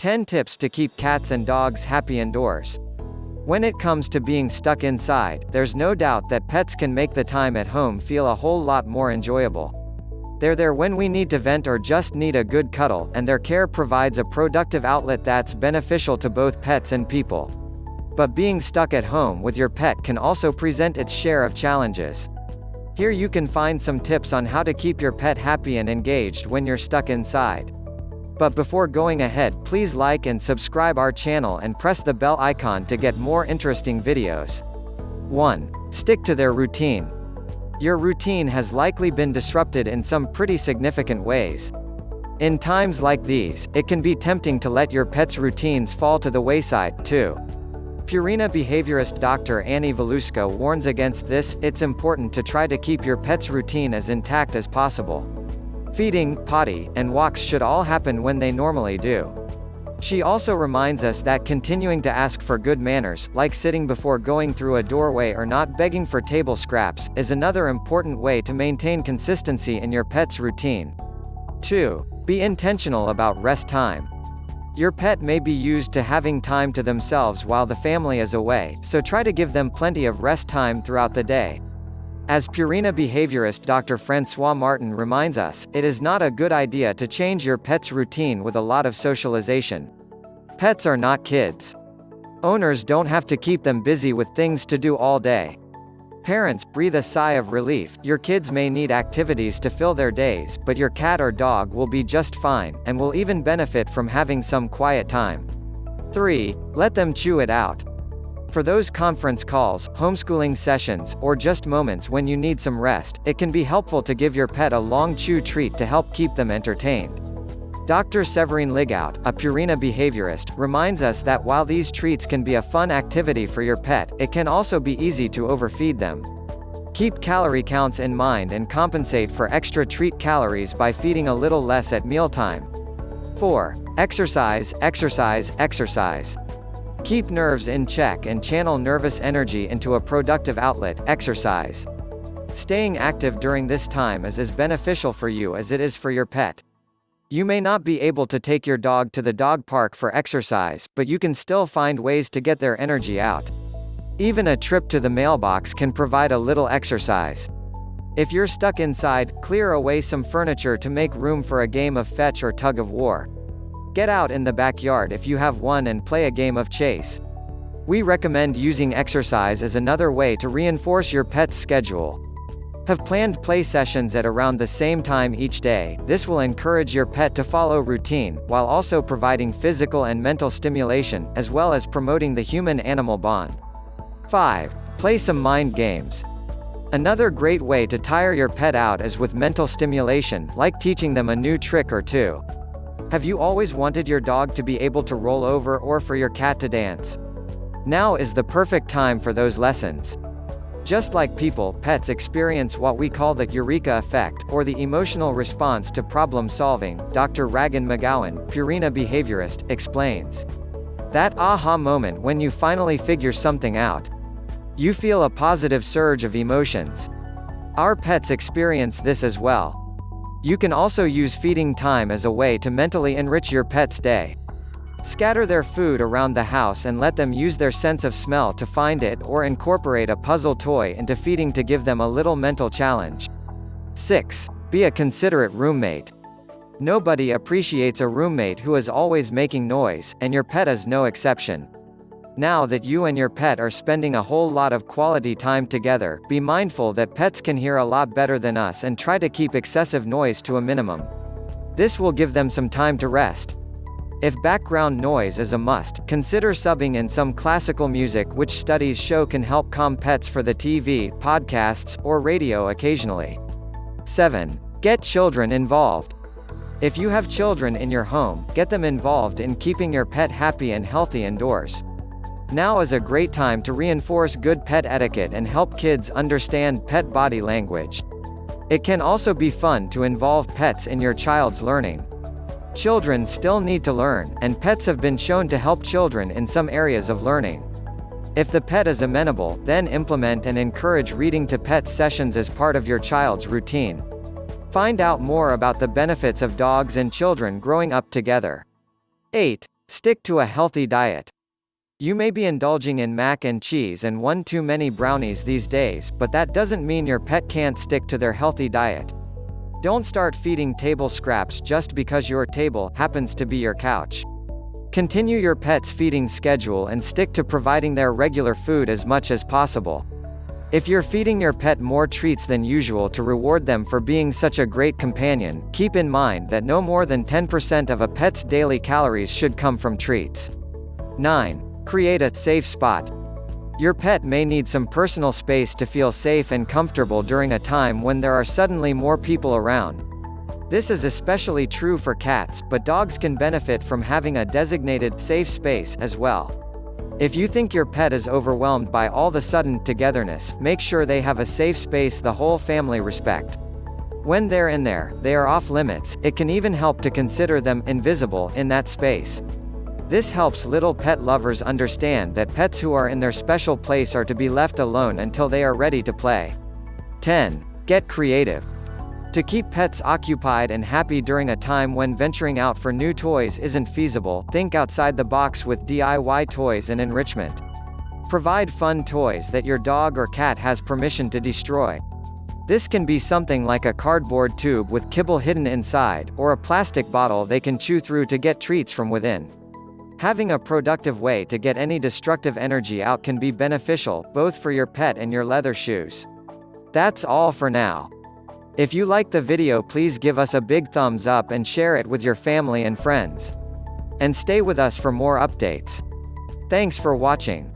10 tips to keep cats and dogs happy indoors. When it comes to being stuck inside, there's no doubt that pets can make the time at home feel a whole lot more enjoyable. They're there when we need to vent or just need a good cuddle, and their care provides a productive outlet that's beneficial to both pets and people. But being stuck at home with your pet can also present its share of challenges. Here you can find some tips on how to keep your pet happy and engaged when you're stuck inside. But before going ahead, please like and subscribe our channel and press the bell icon to get more interesting videos. 1. Stick to their routine. Your routine has likely been disrupted in some pretty significant ways. In times like these, it can be tempting to let your pet's routines fall to the wayside, too. Purina behaviorist Dr. Annie Voluska warns against this. It's important to try to keep your pet's routine as intact as possible. Feeding, potty, and walks should all happen when they normally do. She also reminds us that continuing to ask for good manners, like sitting before going through a doorway or not begging for table scraps, is another important way to maintain consistency in your pet's routine. 2. Be intentional about rest time. Your pet may be used to having time to themselves while the family is away, so try to give them plenty of rest time throughout the day. As Purina behaviorist Dr. Francois Martin reminds us, it is not a good idea to change your pet's routine with a lot of socialization. Pets are not kids. Owners don't have to keep them busy with things to do all day. Parents, breathe a sigh of relief. Your kids may need activities to fill their days, but your cat or dog will be just fine, and will even benefit from having some quiet time. 3. Let them chew it out. For those conference calls, homeschooling sessions, or just moments when you need some rest, it can be helpful to give your pet a long chew treat to help keep them entertained. Dr. Severine Ligout, a Purina behaviorist, reminds us that while these treats can be a fun activity for your pet, it can also be easy to overfeed them. Keep calorie counts in mind and compensate for extra treat calories by feeding a little less at mealtime. 4. Exercise, exercise, exercise. Keep nerves in check and channel nervous energy into a productive outlet, exercise. Staying active during this time is as beneficial for you as it is for your pet. You may not be able to take your dog to the dog park for exercise, but you can still find ways to get their energy out. Even a trip to the mailbox can provide a little exercise. If you're stuck inside, clear away some furniture to make room for a game of fetch or tug of war. Get out in the backyard if you have one and play a game of chase. We recommend using exercise as another way to reinforce your pet's schedule. Have planned play sessions at around the same time each day. This will encourage your pet to follow routine, while also providing physical and mental stimulation, as well as promoting the human-animal bond. 5. Play some mind games. Another great way to tire your pet out is with mental stimulation, like teaching them a new trick or two. Have you always wanted your dog to be able to roll over or for your cat to dance? Now is the perfect time for those lessons. Just like people, pets experience what we call the eureka effect, or the emotional response to problem solving. Dr. Ragan McGowan, Purina behaviorist, explains. That aha moment when you finally figure something out. You feel a positive surge of emotions. Our pets experience this as well. You can also use feeding time as a way to mentally enrich your pet's day. Scatter their food around the house and let them use their sense of smell to find it, or incorporate a puzzle toy into feeding to give them a little mental challenge. 6. Be a considerate roommate. Nobody appreciates a roommate who is always making noise, and your pet is no exception. Now that you and your pet are spending a whole lot of quality time together, be mindful that pets can hear a lot better than us and try to keep excessive noise to a minimum. This will give them some time to rest. If background noise is a must, consider subbing in some classical music, which studies show can help calm pets for the TV, podcasts, or radio occasionally. 7. Get children involved. If you have children in your home, get them involved in keeping your pet happy and healthy indoors. Now is a great time to reinforce good pet etiquette and help kids understand pet body language. It can also be fun to involve pets in your child's learning. Children still need to learn, and pets have been shown to help children in some areas of learning. If the pet is amenable, then implement and encourage reading to pet sessions as part of your child's routine. Find out more about the benefits of dogs and children growing up together. 8. Stick to a healthy diet. You may be indulging in mac and cheese and one too many brownies these days, but that doesn't mean your pet can't stick to their healthy diet. Don't start feeding table scraps just because your table happens to be your couch. Continue your pet's feeding schedule and stick to providing their regular food as much as possible. If you're feeding your pet more treats than usual to reward them for being such a great companion, keep in mind that no more than 10% of a pet's daily calories should come from treats. 9. Create a safe spot. Your pet may need some personal space to feel safe and comfortable during a time when there are suddenly more people around. This is especially true for cats, but dogs can benefit from having a designated safe space as well. If you think your pet is overwhelmed by all the sudden togetherness, make sure they have a safe space the whole family respect. When they're in there, they are off limits. It can even help to consider them invisible in that space. This helps little pet lovers understand that pets who are in their special place are to be left alone until they are ready to play. 10. Get creative. To keep pets occupied and happy during a time when venturing out for new toys isn't feasible, think outside the box with DIY toys and enrichment. Provide fun toys that your dog or cat has permission to destroy. This can be something like a cardboard tube with kibble hidden inside, or a plastic bottle they can chew through to get treats from within. Having a productive way to get any destructive energy out can be beneficial, both for your pet and your leather shoes. That's all for now. If you liked the video, please give us a big thumbs up and share it with your family and friends. And stay with us for more updates. Thanks for watching.